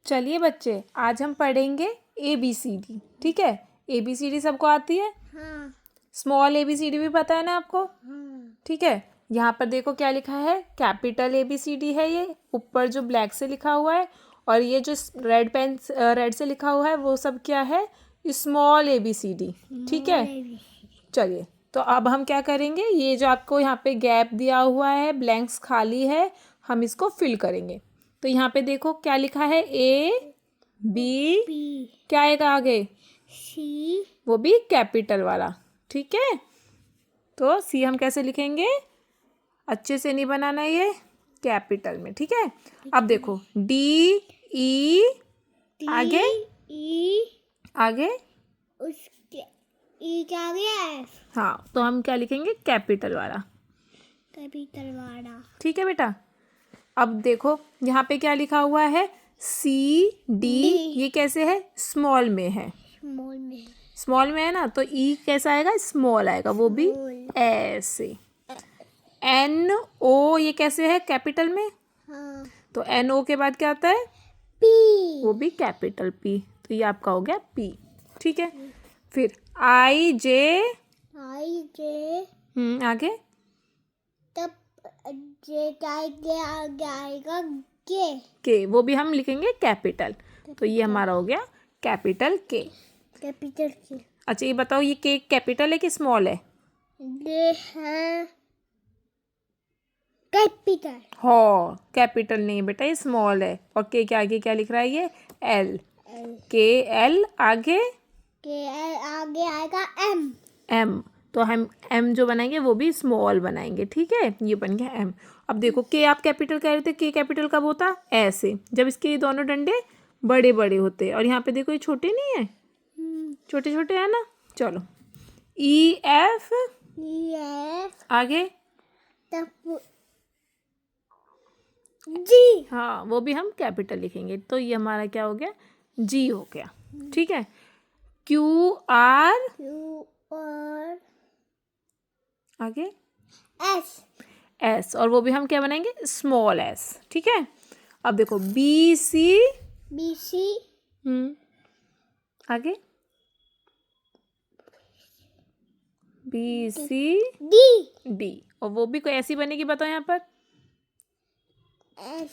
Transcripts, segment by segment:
चलिए बच्चे, आज हम पढ़ेंगे ABCD। ठीक है, ABCD सबको आती है? हाँ। स्मॉल ABCD भी पता है ना आपको? हाँ। ठीक है, यहाँ पर देखो क्या लिखा है, कैपिटल ABCD है ये, ऊपर जो ब्लैक से लिखा हुआ है, और ये जो रेड से लिखा हुआ है वो सब क्या है, स्मॉल ABCD। ठीक है, चलिए तो अब हम क्या करेंगे, ये जो आपको यहाँ पे गैप दिया हुआ है, ब्लैंक्स खाली है, हम इसको फिल करेंगे। तो यहाँ पे देखो क्या लिखा है, ABCD क्या आएगा आगे, सी, वो भी कैपिटल वाला। ठीक है, तो सी हम कैसे लिखेंगे, अच्छे से नहीं बनाना ये, कैपिटल में। ठीक है, अब देखो DE आगे आगे उसके ई क्या गया, हाँ, तो हम क्या लिखेंगे, कैपिटल वाला। कैपिटल वाला। ठीक है बेटा, अब देखो यहाँ पे क्या लिखा हुआ है, CD, ये कैसे है, स्मॉल में है, स्मॉल में है ना, तो E कैसा आएगा, स्मॉल आएगा, वो भी ऐसे। NO ये कैसे है, कैपिटल में, हाँ। तो NO के बाद क्या आता है, P, वो भी कैपिटल P, तो ये आपका हो गया P। ठीक है, फिर IJ आगे तब जे आगे आएगा K, वो भी हम लिखेंगे कैपिटल, तो ये हमारा हो गया कैपिटल K। कैपिटल की। अच्छा ये बताओ, ये K कैपिटल है कि स्मॉल है? ये है कैपिटल। हाँ, कैपिटल नहीं बेटा, ये स्मॉल है। और K के आगे क्या लिख रहा है, ये L, KL आगे के आगे आएगा M, तो हम M जो बनाएंगे वो भी स्मॉल बनाएंगे। ठीक है, ये बन गया M। अब देखो K आप कैपिटल कह रहे थे, K कैपिटल कब होता, ऐसे, जब इसके ये दोनों डंडे बड़े बड़े होते हैं, और यहाँ पे देखो ये छोटे नहीं है, छोटे छोटे है ना। चलो EF आगे तब जी, हाँ, वो भी हम कैपिटल लिखेंगे, तो ये हमारा क्या हो गया, G हो गया। ठीक है, QR Q और आगे S, S, और वो भी हम क्या बनाएंगे, स्मॉल S। ठीक है, अब देखो BC आगे BCD, और वो भी कोई ऐसी बनेगी, बताओ यहाँ पर, S,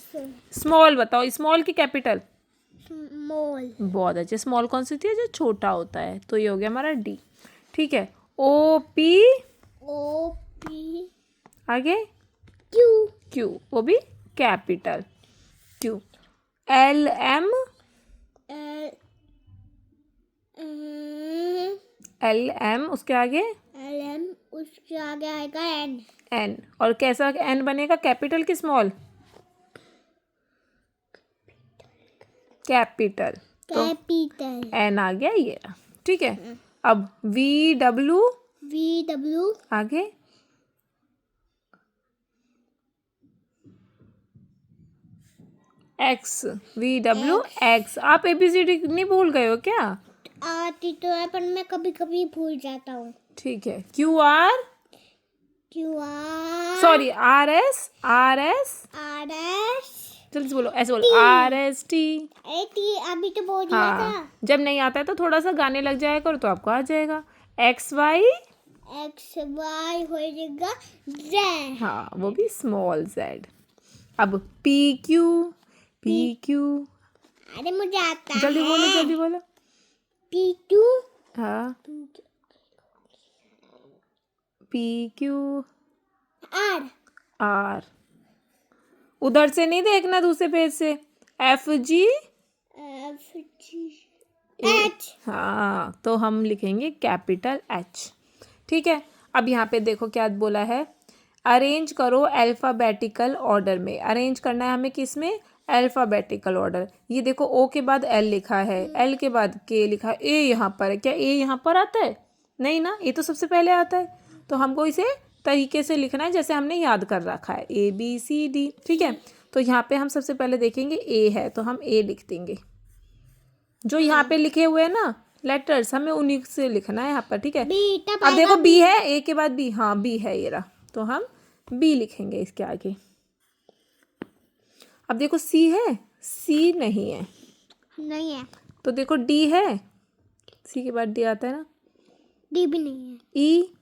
स्मॉल बताओ, स्मॉल की कैपिटल, स्मॉल। बहुत अच्छे। स्मॉल कौन सी थी, जो छोटा होता है, तो ये हो गया हमारा D। ठीक है, OP आगे Q, वो भी कैपिटल Q। LM उसके आगे LM उसके आगे आएगा N, और कैसा N बनेगा, कैपिटल की स्मॉल, कैपिटल, तो N आ गया ये रहा। ठीक है, अब VW आगे X, VWX। आप ABCD नहीं भूल गए हो क्या? आती तो है, पर मैं कभी कभी भूल जाता हूँ। ठीक है, QR सॉरी RS जल्दी से बोलो, ऐसे बोलो, RST। अभी तो बोल दिया था। हाँ, जब नहीं आता है तो थोड़ा सा गाने लग जाया करो, तो आपको आ जाएगा। XY हो जाएगा Z, हाँ, वो भी स्मॉल Z। अब PQ अरे मुझे आता जल्दी है। बोलो, जल्दी बोलो। P2 हाँ, PQ R, उधर से नहीं देखना, दूसरे पेज से। FG H, हाँ, तो हम लिखेंगे कैपिटल H। ठीक है, अब यहाँ पे देखो क्या बोला है, अरेंज करो अल्फ़ाबेटिकल ऑर्डर में। अरेंज करना है हमें किस में, अल्फ़ाबेटिकल ऑर्डर। ये देखो O के बाद L लिखा है, L के बाद K लिखा है, A यहाँ पर है, क्या A यहाँ पर आता है, नहीं ना, A तो सबसे पहले आता है, तो हमको इसे तरीके से लिखना है जैसे हमने याद कर रखा है, ABCD। ठीक है, तो यहाँ पे हम सबसे पहले देखेंगे A है, तो हम A लिख देंगे। जो यहाँ पे लिखे हुए हैं ना लेटर्स, हमें उन्हीं से लिखना है यहाँ पर। ठीक है, अब देखो B है, A के बाद B, हाँ B है ये रहा, तो हम B लिखेंगे इसके आगे। अब देखो C है, C नहीं है, नहीं है। तो देखो डी है, सी के बाद डी आता है ना, डी भी नहीं है। ई,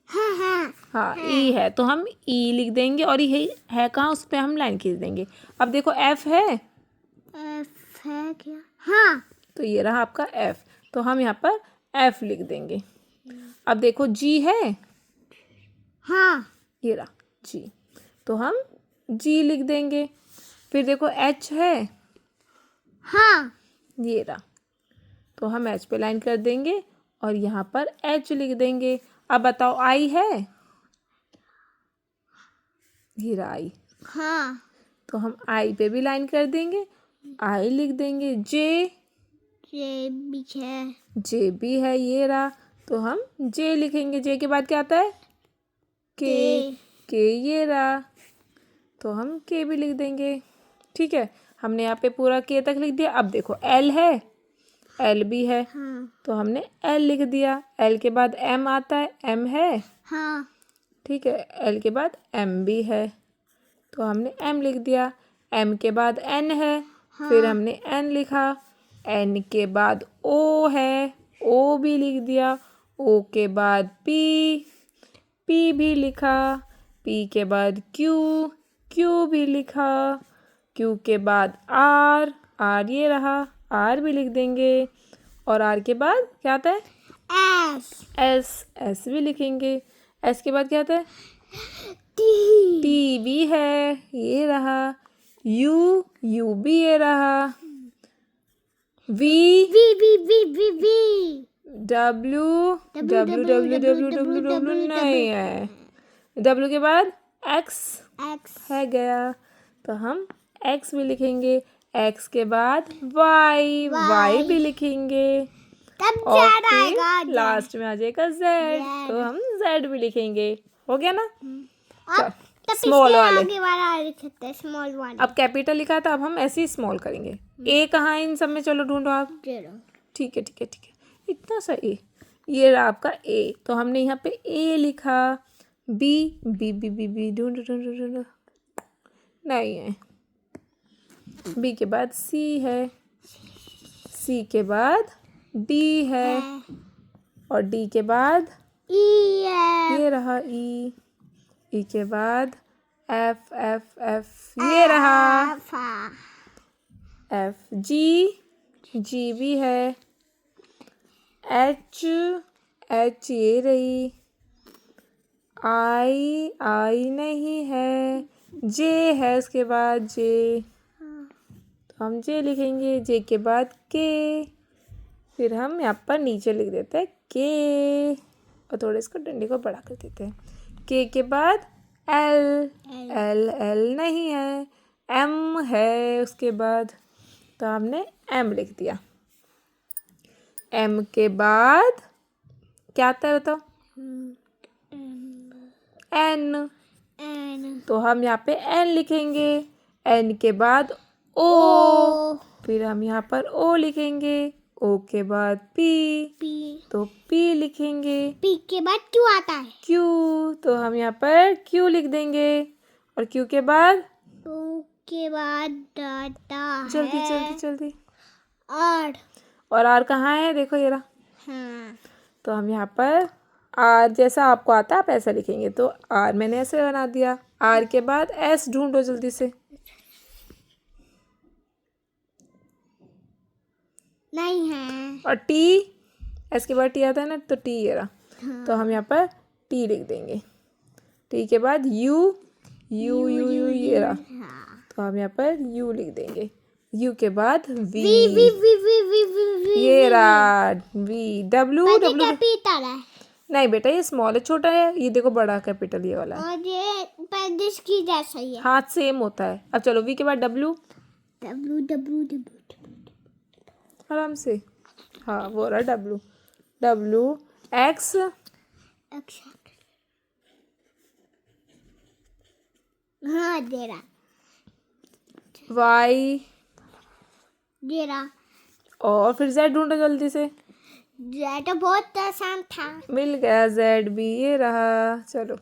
हाँ हाँ हाँ ई है, तो हम ई लिख देंगे। और ये है कहाँ, उस पर हम लाइन खींच देंगे। अब देखो एफ है, एफ है क्या? हाँ। तो ये रहा आपका एफ, तो हम यहाँ पर एफ लिख देंगे। अब देखो जी है, हाँ। ये रहा जी, तो हम जी लिख देंगे। फिर देखो एच है, हाँ। ये रहा, तो हम एच पे लाइन कर देंगे और यहाँ पर एच लिख देंगे। अब बताओ आई है, ये रहा आई, हाँ। तो हम आई पे भी लाइन कर देंगे, आई लिख देंगे। जे, ये भी है। जे भी है, ये रहा, तो हम जे लिखेंगे। जे के बाद क्या आता है, के, ये रहा, तो हम के भी लिख देंगे। ठीक है, हमने यहाँ पे पूरा के तक लिख दिया। अब देखो एल है, एल भी है, हाँ। तो हमने एल लिख दिया। एल के बाद एम आता है, एम है, हाँ। ठीक है, एल के बाद एम भी है, तो हमने एम लिख दिया। एम के बाद एन है, फिर हमने एन लिखा। एन के बाद ओ है, ओ भी लिख दिया। ओ के बाद पी, पी भी लिखा। पी के बाद क्यू, क्यू भी लिखा। क्यू के बाद आर, आर ये रहा, आर भी लिख देंगे। और आर के बाद क्या आता है, एस। एस, एस भी लिखेंगे। एस के बाद क्या आता है, टी। टी भी है, ये रहा। यू, यू भी ये रहा। V, V. W, W W W W W नहीं है। डब्ल्यू के बाद एक्स, एक्स है गया, तो हम एक्स भी लिखेंगे। एक्स के बाद वाई, वाई भी लिखेंगे। तब और जेड आएगा। फिर लास्ट में आ जाएगा जेड, तो हम जेड भी लिखेंगे। हो गया ना, अब तब स्मॉल इसके वाले। आगे वाला लिखते हैं, स्मॉल वाला। अब कैपिटल लिखा था, अब हम ऐसे ही स्मॉल करेंगे। ए कहाँ है इन सब में, चलो ढूंढो आप। जीरो। ठीक है ठीक है ठीक है, इतना सा ए, ये रहा आपका ए, तो हमने यहाँ पे ए लिखा। B, B B B B ढूंढो ढूंढो ढूंढो, नहीं है। बी के बाद सी है, सी के बाद डी है, और डी के बाद ई है। ये रहा ई, ई के बाद एफ, एफ एफ ये रहा, एफ। जी, जी भी है। एच, एच ये रही। आई, आई नहीं है। जे है उसके बाद जे, तो हम जे लिखेंगे। जे के बाद के, फिर हम यहाँ पर नीचे लिख देते हैं के, और थोड़े इसको डंडे को बड़ा कर देते हैं। के बाद एल, एल, एल नहीं है। एम है उसके बाद, तो हमने एम लिख दिया। एम के बाद क्या आता है बताओ, एन, एन। तो हम यहाँ पे एन लिखेंगे। एन के बाद ओ, फिर हम यहाँ पर ओ लिखेंगे। ओ के बाद पी, पी। तो पी लिखेंगे। पी के बाद क्यू आता है। क्यू, तो हम यहाँ पर क्यू लिख देंगे। और क्यू के बाद, क्यू के बाद डाटा जल्दी है जल्दी जल्दी, आर। और आर कहाँ है, देखो ये रहा। हाँ। तो हम यहाँ पर आर जैसा आपको आता है आप ऐसा लिखेंगे, तो आर मैंने ऐसे बना दिया। आर के बाद एस ढूंढो जल्दी से, नहीं है। और टी, एस के बाद टी आता है ना, तो टी ये रहा। तो हम यहाँ पर टी लिख देंगे। टी के बाद यू, यू यू यू ये रहा, तो हम यहाँ पर यू लिख देंगे। यू के बाद वी, ये रहा वी। डब्ल्यू, डब्ल्यू कैपिटल है नहीं बेटा, ये स्मॉल है, छोटा है। ये देखो बड़ा कैपिटल ये वाला है, और ये पैदिश की जैसा ही है। हाथ सेम होता है। अब चलो वी के बाद डब्ल्यू, डब्ल्यू डब्ल्यू डब्ल्यू आराम से, हाँ वो रहा डब्ल्यू। डब्ल्यू, एक्स, हाँ दे रहा, वाई, दे रहा। और फिर जेड ढूंढो जल्दी से। ये तो बहुत आसान था। मिल गया जेड भी, ये रहा। चलो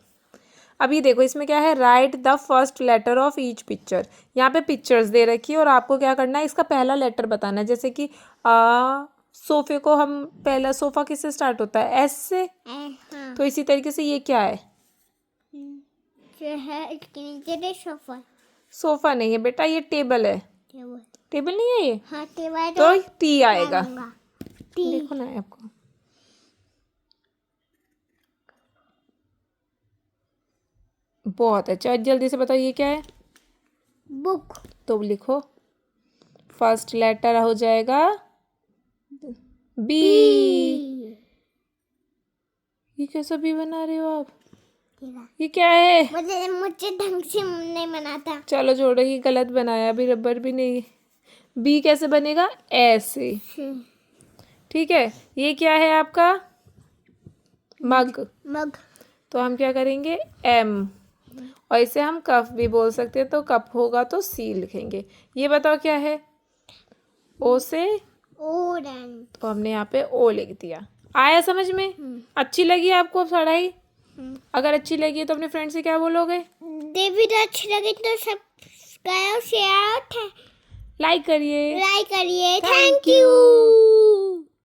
अभी देखो इसमें क्या है, write the first letter of each picture. यहाँ पे पिक्चर्स दे रखी है और आपको क्या करना है, इसका पहला लेटर बताना है। जैसे कि सोफे को हम, पहला सोफा किससे स्टार्ट होता है, एस से। हाँ तो इसी तरीके से ये क्या है, जो है इसके नीचे दे सोफा। सोफा नहीं है बेटा, ये टेबल है। टेबल। टेबल नहीं है ये, हाँ टेबल तो टी आएगा। टी। देखो ना आपको, बहुत अच्छा। जल्दी से बताओ ये क्या है, बुक। तो लिखो, फर्स्ट लेटर हो जाएगा बी। ये कैसा बी बना रहे हो आप, ये क्या है। मुझे ढंग से नहीं बना था। चलो छोड़ो, ये गलत बनाया, अभी रबर भी नहीं। बी कैसे बनेगा, ऐसे। ठीक है, ये क्या है आपका, मग। मग। तो हम क्या करेंगे, एम। और इसे हम कप भी बोल सकते हैं, तो कप होगा तो सी लिखेंगे। ये बताओ क्या है, ओ से, ऑरेंज। तो हमने यहाँ पे ओ लिख दिया। आया समझ में, अच्छी लगी आपको पढ़ाई। अगर अच्छी लगी है तो अपने फ्रेंड से क्या बोलोगे, वीडियो अच्छी लगी तो सब्सक्राइब शेयर लाइक करिए। लाइक करिए। Thank you.